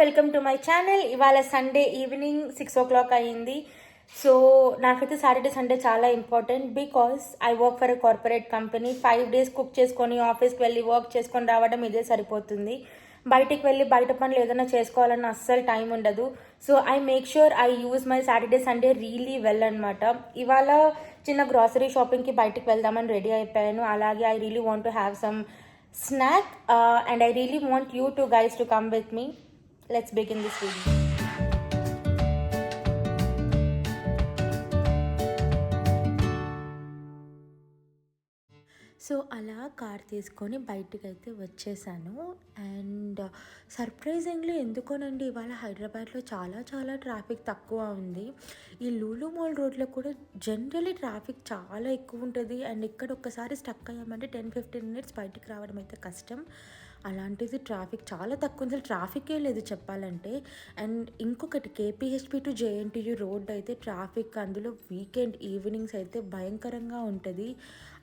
Welcome to my channel. ఇవాళ Sunday evening 6 o'clock అయ్యింది. So నాకైతే సాటర్డే సండే చాలా important because I work for a corporate company. 5 days cook చేసుకొని ఆఫీస్కి వెళ్ళి వర్క్ చేసుకొని రావడం ఇదే సరిపోతుంది. బయటికి వెళ్ళి బయట పనులు ఏదైనా చేసుకోవాలన్న అస్సలు టైం ఉండదు. So I make sure I use my Saturday Sunday really well అనమాట. ఇవాళ చిన్న గ్రాసరీ షాపింగ్కి బయటికి వెళ్దామని రెడీ అయిపోయాను. అలాగే I really want to have some snack and I really want you two guys to come with me. Let's begin this video. So అలా car తీసుకొని బయటకు అయితే వచ్చేసాను. అండ్ సర్ప్రైజింగ్లీ ఎందుకోనండి ఇవాళ హైదరాబాద్లో చాలా ట్రాఫిక్ తక్కువ ఉంది. ఈ లూలు మాల్ రోడ్లో కూడా జనరలీ ట్రాఫిక్ చాలా ఎక్కువ ఉంటుంది. అండ్ ఇక్కడ ఒక్కసారి స్టక్ అయ్యామంటే 10-15 minutes బయటికి రావడం అయితే కష్టం. అలాంటిది ట్రాఫిక్ చాలా తక్కువ ఉంది, ట్రాఫికే లేదు చెప్పాలంటే. అండ్ ఇంకొకటి కేపీహెచ్పి టు జేఎన్టీయూ రోడ్ అయితే ట్రాఫిక్, అందులో వీకెండ్ ఈవినింగ్స్ అయితే భయంకరంగా ఉంటుంది.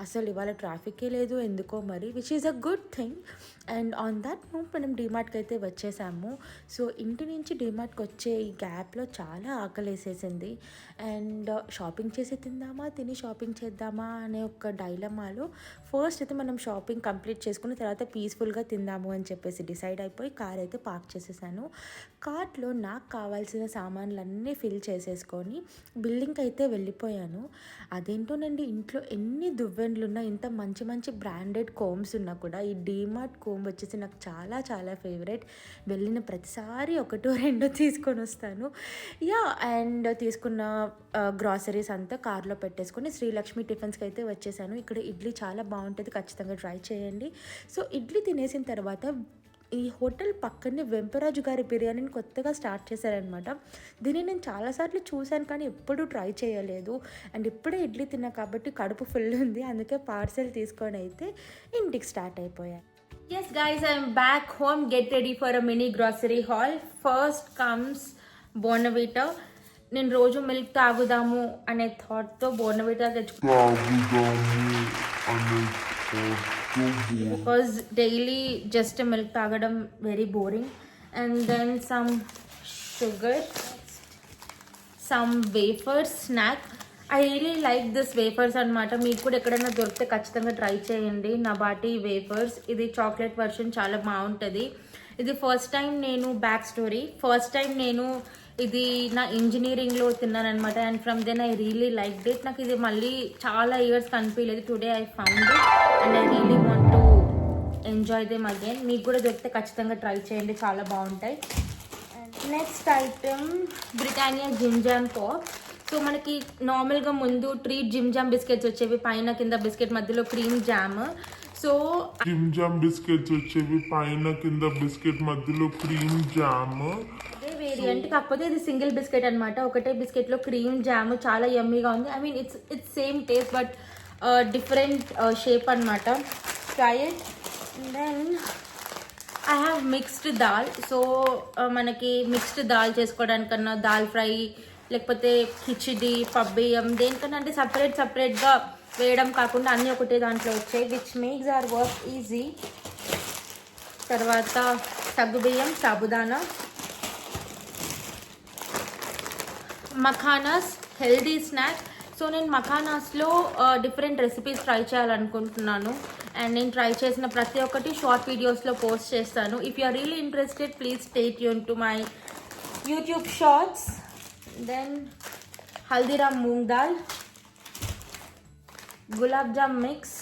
అసలు ఇవాళ ట్రాఫికే లేదు ఎందుకో మరి, which is a good thing. And on that note మనం డిమార్ట్కి అయితే వచ్చేసాము. సో ఇంటి నుంచి డిమార్ట్కి వచ్చే ఈ గ్యాప్లో చాలా ఆకలేసేసింది. అండ్ షాపింగ్ చేసి తిని షాపింగ్ చేద్దామా అనే ఒక డైలమాలో ఫస్ట్ అయితే మనం షాపింగ్ కంప్లీట్ చేసుకుని తర్వాత పీస్ఫుల్గా తిందాము అని చెప్పేసి డిసైడ్ అయిపోయి కార్ అయితే పార్క్ చేసేసాను. కార్ట్లో నాకు కావాల్సిన సామాన్లన్నీ ఫిల్ చేసేసుకొని బిల్డింగ్కి అయితే వెళ్ళిపోయాను. అదేంటోనండి, ఇంట్లో ఎన్ని దువ్వెండ్లు ఉన్నా, ఇంత మంచి బ్రాండెడ్ కోమ్స్ ఉన్నా కూడా ఈ డీమార్ట్ కోమ్ వచ్చేసి నాకు చాలా ఫేవరెట్. వెళ్ళిన ప్రతిసారి 1-2 తీసుకొని వస్తాను. అండ్ తీసుకున్న గ్రాసరీస్ అంతా కార్లో పెట్టేసుకొని శ్రీలక్ష్మి టిఫిన్స్కి అయితే వచ్చేసాను. ఇక్కడ ఇడ్లీ చాలా బాగుంటుంది, ఖచ్చితంగా ట్రై చేయండి. సో ఇడ్లీ తినేసిన తర్వాత ఈ హోటల్ పక్కనే వెంపరాజు గారి బిర్యానీని కొత్తగా స్టార్ట్ చేశారనమాట. దీన్ని నేను చాలాసార్లు చూశాను కానీ ఎప్పుడూ ట్రై చేయలేదు. అండ్ ఇప్పుడే ఇడ్లీ తిన్నా కాబట్టి కడుపు ఫుల్ ఉంది, అందుకే పార్సెల్ తీసుకొని అయితే ఇంటికి స్టార్ట్ అయిపోయాను. Yes guys, I'm back home. Get ready for a mini grocery haul. First comes Bonavita. నేను రోజు మిల్క్ తాగుదాము అనే థాట్తో Bournvita because daily just milk తాగడం very boring. And then some sugar, some wafers snack. I really like this wafers అనమాట. మీకు కూడా ఎక్కడైనా దొరికితే ఖచ్చితంగా ట్రై చేయండి. నబాటీ వేఫర్స్, ఇది చాక్లెట్ వర్షన్ చాలా బాగుంటుంది. ఇది ఫస్ట్ టైం నేను ఇది నా ఇంజనీరింగ్లో తిన్నాను అనమాట. And from then I really like it. నాకు ఇది మళ్ళీ చాలా ఇయర్స్ కనిపించలేదు. Today I found it and I really want to enjoy them again. మీకు కూడా దొరికితే ఖచ్చితంగా ట్రై చేయండి, చాలా బాగుంటాయి. Next item Britannia Jim Jam Pop. So మనకి నార్మల్గా ముందు ట్రీట్ జిమ్ జామ్ బిస్కెట్స్ వచ్చేవి, పైన కింద బిస్కెట్ మధ్యలో cream jam. So gym jam biscuits వచ్చేవి, పైన కింద బిస్కెట్ మధ్యలో క్రీమ్ జామ్. అదే వేరియంట్, కాకపోతే ఇది సింగిల్ బిస్కెట్ అనమాట. ఒకటే బిస్కెట్లో క్రీమ్ జామ్, చాలా యమ్మీగా ఉంది. I mean it's same taste but different shape అనమాట. Try it. Then I have mixed dal. So మనకి మిక్స్డ్ దాల్ చేసుకోవడానికన్నా దాల్ ఫ్రై లేకపోతే కిచిడి, పబ్బియ్యం, దేనికన్నా అంటే సపరేట్గా వేయడం కాకుండా అన్నీ ఒకటే దాంట్లో వచ్చాయి, which makes our work easy. తర్వాత సగ్గుబియ్యం, sabudana, makhanas, healthy snack. So నేను మఖానాస్లో డిఫరెంట్ రెసిపీస్ ట్రై చేయాలనుకుంటున్నాను. అండ్ నేను ట్రై చేసిన ప్రతి ఒక్కటి షార్ట్ వీడియోస్లో పోస్ట్ చేస్తాను. If you are really interested please stay tuned to my YouTube shorts. Then Haldiram moong dal, gulab jamun mix,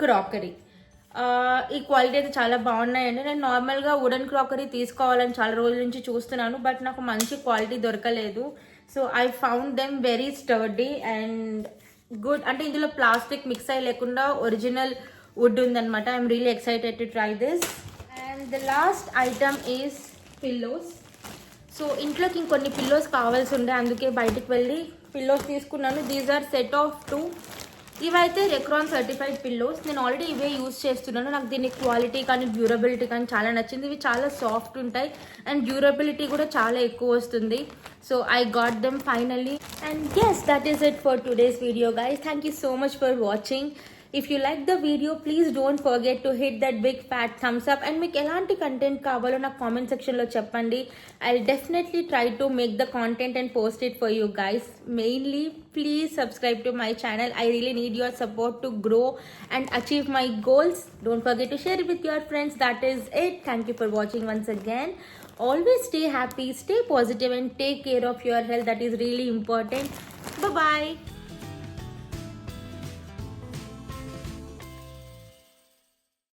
crockery. ఈ క్వాలిటీ అయితే చాలా బాగున్నాయండి. నేను నార్మల్గా వుడెన్ క్రాకరీ తీసుకోవాలని చాలా రోజుల నుంచి చూస్తున్నాను, బట్ నాకు మంచి క్వాలిటీ దొరకలేదు. So I found them very sturdy and good. అంటే ఇందులో ప్లాస్టిక్ మిక్స్ అయ్యి లేకుండా ఒరిజినల్ వుడ్ ఉందన్నమాట. I'm really excited to try this. And the last item is pillows. So ఇంట్లోకి ఇంకొన్ని పిల్లోస్ కావాల్సి ఉండే, అందుకే బయటకు వెళ్ళి పిల్లోస్ తీసుకున్నాను. These are set of 2. ఇవైతే రెక్రాన్ సర్టిఫైడ్ పిల్లోస్. నేను ఆల్రెడీ ఇవే యూజ్ చేస్తున్నాను. నాకు దీని క్వాలిటీ కానీ డ్యూరబిలిటీ కానీ చాలా నచ్చింది. ఇవి చాలా సాఫ్ట్ ఉంటాయి అండ్ డ్యూరబిలిటీ కూడా చాలా ఎక్కువ వస్తుంది. So I got them finally. And yes, that is it for today's video guys. Thank you so much for watching. If you like the video, please don't forget to hit that big fat thumbs up. And మీకు ఎలాంటి content కావాలో నాకు comment సెక్షన్లో చెప్పండి. I'll definitely try to make the content and post it for you guys. Mainly, please subscribe to my channel. I really need your support to grow and achieve my goals. Don't forget to share it with your friends. That is it. Thank you for watching once again. Always stay happy, stay positive, and take care of your health. That is really important. Bye bye.